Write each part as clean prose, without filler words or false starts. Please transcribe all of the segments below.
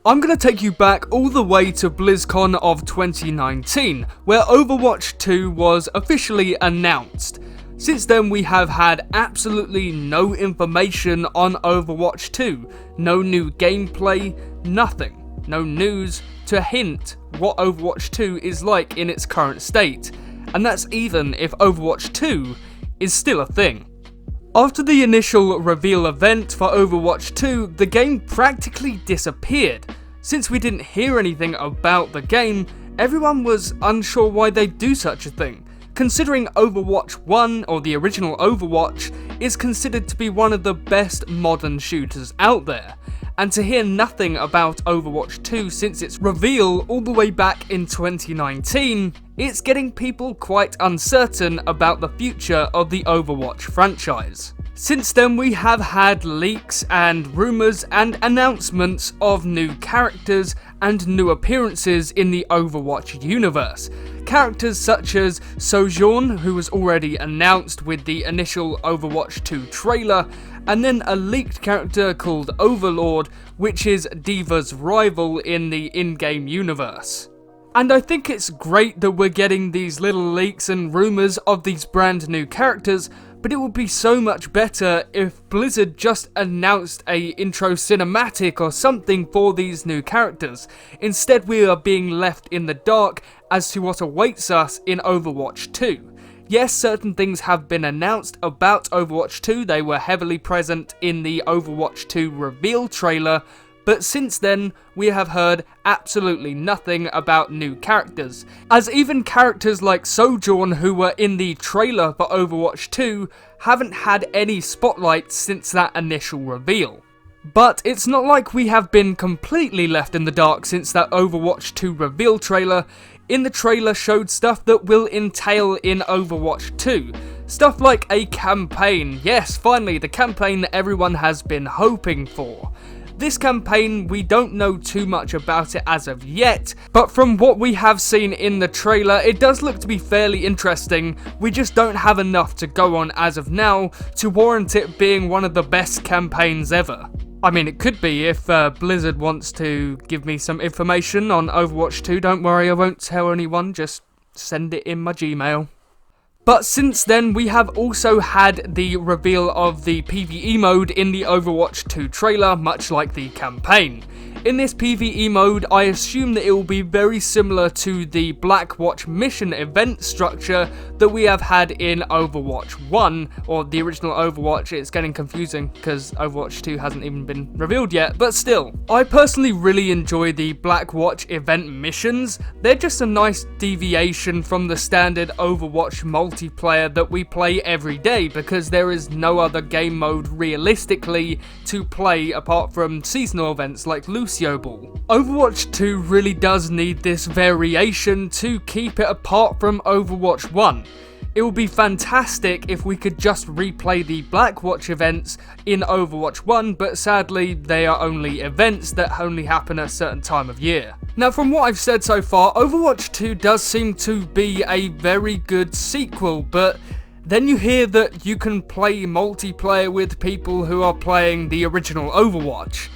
I'm going to take you back all the way to Blizzcon of 2019, where Overwatch 2 was officially announced. Since then we have had absolutely no information on Overwatch 2, no new gameplay, nothing, no news to hint what Overwatch 2 is like in its current state, and that's even if Overwatch 2 is still a thing. After the initial reveal event for Overwatch 2, the game practically disappeared. Since we didn't hear anything about the game, everyone was unsure why they'd do such a thing, considering Overwatch 1, or the original Overwatch, is considered to be one of the best modern shooters out there. And to hear nothing about Overwatch 2 since its reveal all the way back in 2019, it's getting people quite uncertain about the future of the Overwatch franchise. Since then we have had leaks and rumours and announcements of new characters and new appearances in the Overwatch universe. Characters such as Sojourn, who was already announced with the initial Overwatch 2 trailer, and then a leaked character called Overlord, which is D.Va's rival in the in-game universe. And I think it's great that we're getting these little leaks and rumours of these brand new characters, but it would be so much better if Blizzard just announced a intro cinematic or something for these new characters. Instead we are being left in the dark as to what awaits us in Overwatch 2. Yes, certain things have been announced about Overwatch 2, they were heavily present in the Overwatch 2 reveal trailer, but since then, we have heard absolutely nothing about new characters, as even characters like Sojourn, who were in the trailer for Overwatch 2, haven't had any spotlight since that initial reveal. But it's not like we have been completely left in the dark since that Overwatch 2 reveal trailer. In the trailer showed stuff that will entail in Overwatch 2. Stuff like a campaign. Yes, finally, the campaign that everyone has been hoping for. This campaign, we don't know too much about it as of yet, but from what we have seen in the trailer, it does look to be fairly interesting. We just don't have enough to go on as of now to warrant it being one of the best campaigns ever. I mean, it could be if Blizzard wants to give me some information on Overwatch 2. Don't worry, I won't tell anyone, just send it in my Gmail. But since then, we have also had the reveal of the PvE mode in the Overwatch 2 trailer, much like the campaign. In this PvE mode, I assume that it will be very similar to the Blackwatch mission event structure that we have had in Overwatch 1, or the original Overwatch. It's getting confusing because Overwatch 2 hasn't even been revealed yet, but still. I personally really enjoy the Blackwatch event missions. They're just a nice deviation from the standard Overwatch multiplayer that we play every day, because there is no other game mode realistically to play apart from seasonal events like Lucio Ball. Overwatch 2 really does need this variation to keep it apart from Overwatch 1. It would be fantastic if we could just replay the Blackwatch events in Overwatch 1, but sadly they are only events that only happen at a certain time of year. Now, from what I've said so far, Overwatch 2 does seem to be a very good sequel, but then you hear that you can play multiplayer with people who are playing the original Overwatch,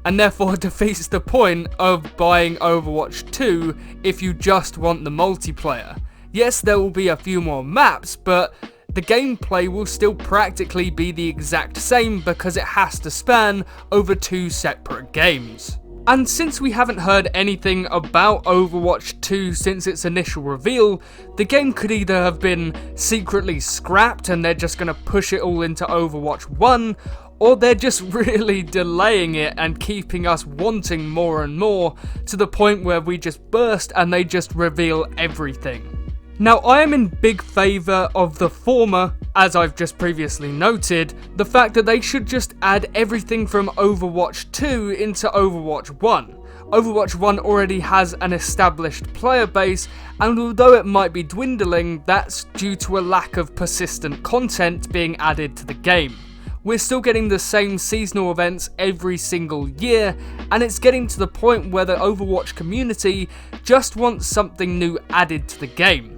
and therefore defeats the point of buying Overwatch 2 if you just want the multiplayer. Yes, there will be a few more maps, but the gameplay will still practically be the exact same because it has to span over two separate games. And since we haven't heard anything about Overwatch 2 since its initial reveal, the game could either have been secretly scrapped and they're just going to push it all into Overwatch 1, or they're just really delaying it and keeping us wanting more and more to the point where we just burst and they just reveal everything. Now, I am in big favour of the former, as I've just previously noted, the fact that they should just add everything from Overwatch 2 into Overwatch 1. Overwatch 1 already has an established player base, and although it might be dwindling, that's due to a lack of persistent content being added to the game. We're still getting the same seasonal events every single year, and it's getting to the point where the Overwatch community just wants something new added to the game.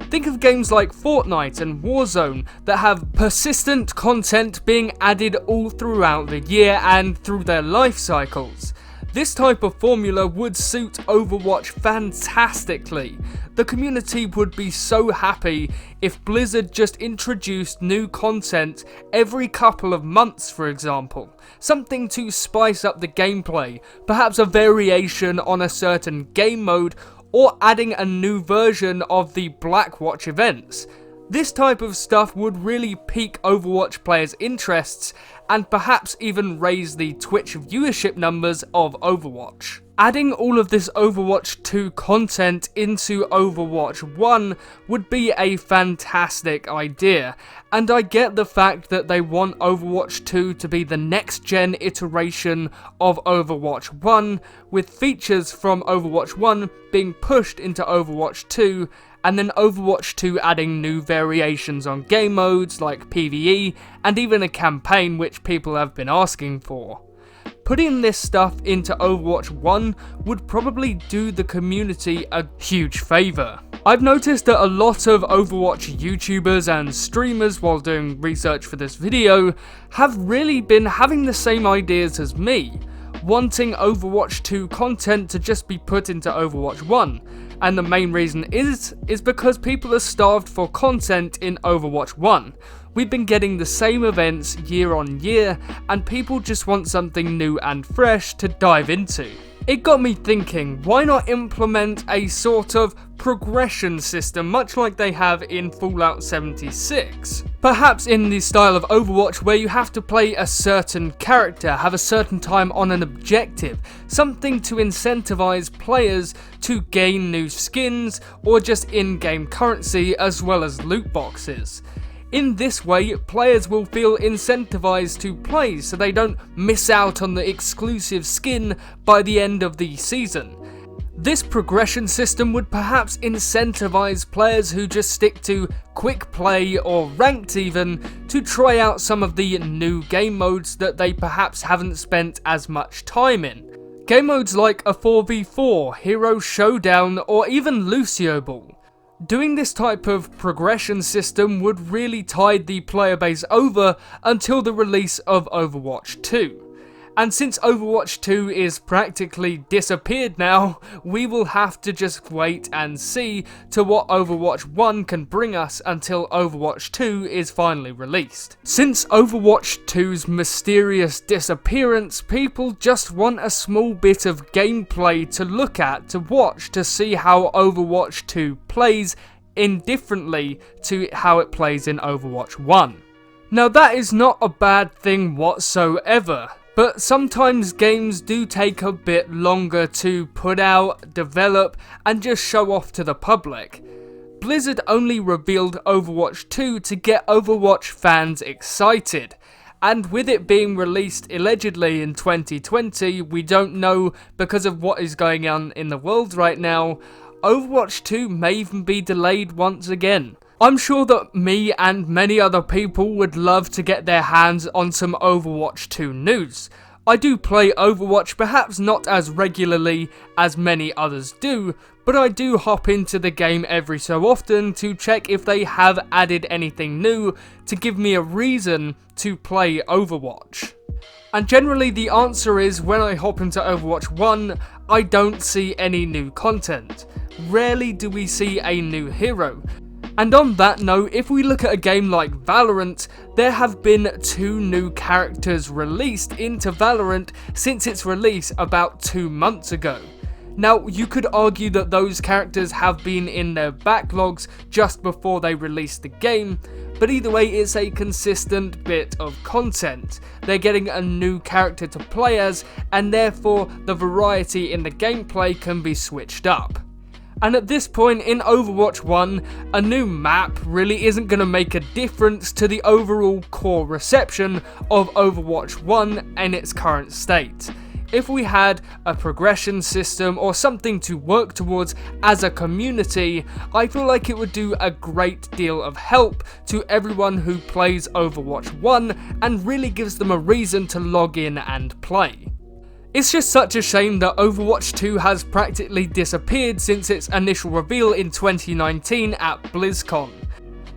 Think of games like Fortnite and Warzone that have persistent content being added all throughout the year and through their life cycles. This type of formula would suit Overwatch fantastically. The community would be so happy if Blizzard just introduced new content every couple of months, for example. Something to spice up the gameplay, perhaps a variation on a certain game mode, or adding a new version of the Blackwatch events. This type of stuff would really pique Overwatch players' interests and perhaps even raise the Twitch viewership numbers of Overwatch. Adding all of this Overwatch 2 content into Overwatch 1 would be a fantastic idea, and I get the fact that they want Overwatch 2 to be the next gen iteration of Overwatch 1, with features from Overwatch 1 being pushed into Overwatch 2, and then Overwatch 2 adding new variations on game modes like PvE, and even a campaign which people have been asking for. Putting this stuff into Overwatch 1 would probably do the community a huge favour. I've noticed that a lot of Overwatch YouTubers and streamers, while doing research for this video, have really been having the same ideas as me, wanting Overwatch 2 content to just be put into Overwatch 1. And the main reason is because people are starved for content in Overwatch 1. We've been getting the same events year on year, and people just want something new and fresh to dive into. It got me thinking, why not implement a sort of progression system much like they have in Fallout 76? Perhaps in the style of Overwatch where you have to play a certain character, have a certain time on an objective, something to incentivize players to gain new skins or just in-game currency as well as loot boxes. In this way, players will feel incentivized to play so they don't miss out on the exclusive skin by the end of the season. This progression system would perhaps incentivize players who just stick to quick play or ranked even to try out some of the new game modes that they perhaps haven't spent as much time in. Game modes like a 4v4, Hero Showdown, or even Lucio Ball. Doing this type of progression system would really tide the player base over until the release of Overwatch 2. And since Overwatch 2 is practically disappeared now, we will have to just wait and see to what Overwatch 1 can bring us until Overwatch 2 is finally released. Since Overwatch 2's mysterious disappearance, people just want a small bit of gameplay to look at, to watch, to see how Overwatch 2 plays indifferently to how it plays in Overwatch 1. Now that is not a bad thing whatsoever. But sometimes games do take a bit longer to put out, develop, and just show off to the public. Blizzard only revealed Overwatch 2 to get Overwatch fans excited, and with it being released allegedly in 2020, we don't know because of what is going on in the world right now, Overwatch 2 may even be delayed once again. I'm sure that me and many other people would love to get their hands on some Overwatch 2 news. I do play Overwatch, perhaps not as regularly as many others do, but I do hop into the game every so often to check if they have added anything new to give me a reason to play Overwatch. And generally the answer is when I hop into Overwatch 1, I don't see any new content. Rarely do we see a new hero. And on that note, if we look at a game like Valorant, there have been 2 new characters released into Valorant since its release about 2 months ago. Now, you could argue that those characters have been in their backlogs just before they released the game, but either way, it's a consistent bit of content. They're getting a new character to play as, and therefore the variety in the gameplay can be switched up. And at this point in Overwatch 1, a new map really isn't going to make a difference to the overall core reception of Overwatch 1 in its current state. If we had a progression system or something to work towards as a community, I feel like it would do a great deal of help to everyone who plays Overwatch 1 and really gives them a reason to log in and play. It's just such a shame that Overwatch 2 has practically disappeared since its initial reveal in 2019 at Blizzcon.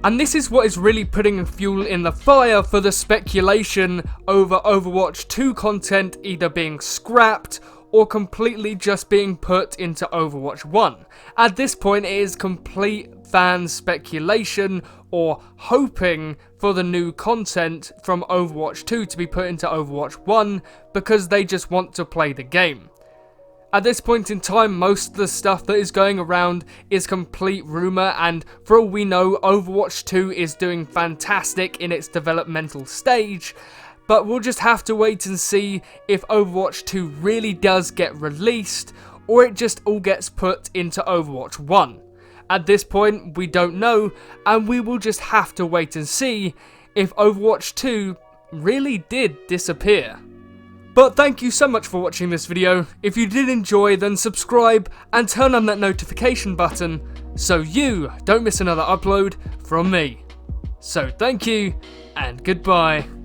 And this is what is really putting fuel in the fire for the speculation over Overwatch 2 content either being scrapped or completely just being put into Overwatch 1. At this point, it is complete fan speculation or hoping for the new content from Overwatch 2 to be put into Overwatch 1 because they just want to play the game. At this point in time, most of the stuff that is going around is complete rumour, and for all we know, Overwatch 2 is doing fantastic in its developmental stage, but we'll just have to wait and see if Overwatch 2 really does get released, or it just all gets put into Overwatch 1. At this point, we don't know, and we will just have to wait and see if Overwatch 2 really did disappear. But thank you so much for watching this video. If you did enjoy, then subscribe and turn on that notification button so you don't miss another upload from me. So thank you and goodbye.